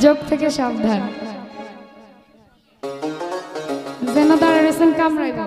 যোগ থেকে সাবধান যেন দাঁড়াইছেন কামড়াইব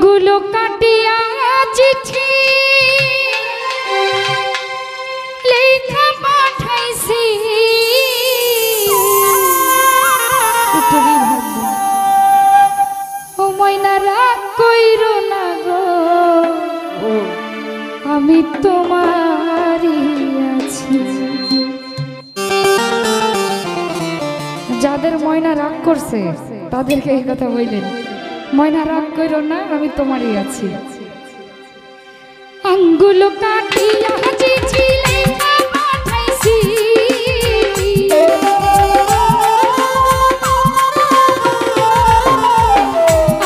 গুলো কাটিয়া চিঠি লেখা পাঠাইছি ও ময়না রাগ কইরো না গো আমি তোমারই আছি। যাদের ময়না রাগ করছে তাদেরকে এই কথা বললেন, ময়না রাগ কইরো না আমি তোমারই আছি। আঙ্গুল কাটিয়া চিঠি লেখা পাঠাইছি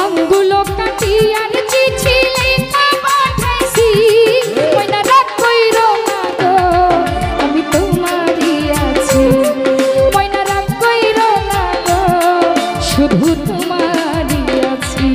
আঙ্গুল কাটিয়া চিঠি লেখা পাঠাইছি ময়না রাগ কইরো না গো আমি তোমারই আছি। ময়না রাগ কইরো না গো শুধু তোমারই আছি।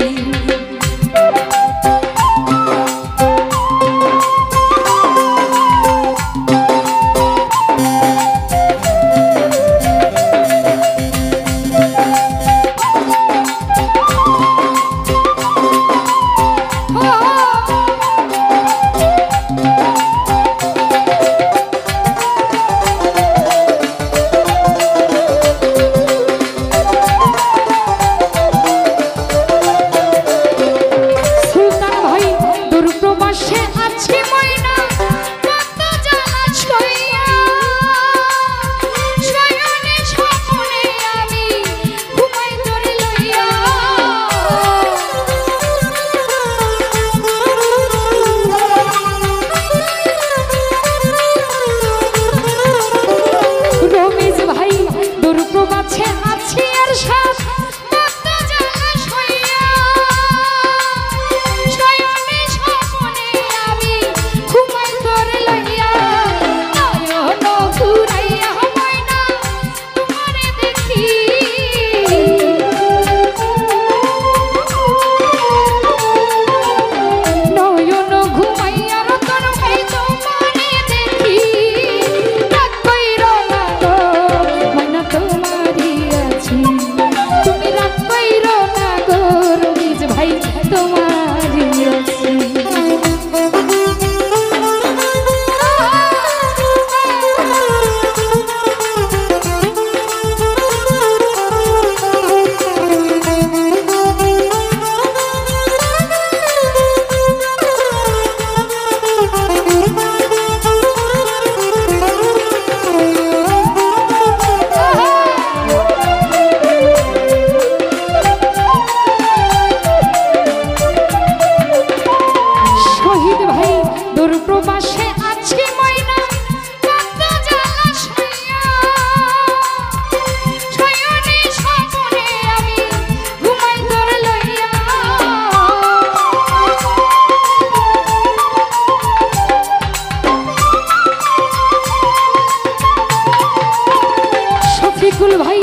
ভাই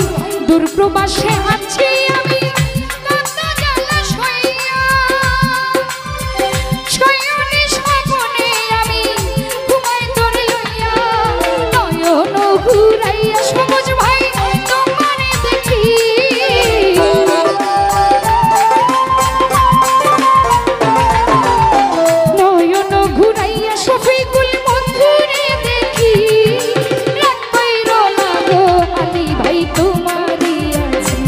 দূর প্রবাসে আছি আমি কত জ্বালা সইয়া শয়নে স্বপ্নে আমি ঘুমাই তোর লইয়া নয়ন ঘুরাইয়া সবুজ ভাই তোমারে দেখি নয়ন ঘুরাইয়া শফিকুল বন্ধুরে দেখি রাগ কইরো না গো আলী ভাই তোমারই আছি।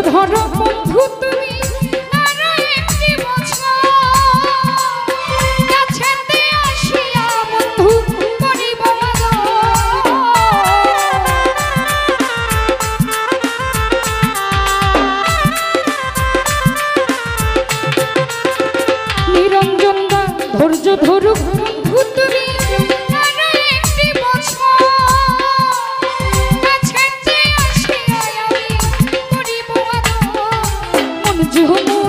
ধরো বন্ধু তুমি আরো একটি বছর কাছেতে আসিয়া বন্ধু করিব নিরঞ্জন দা ধৈর্য ধরুক বন্ধু তুমি আরো একটি বছর কাছেতে আসিয়া আমি করিব মন জুমু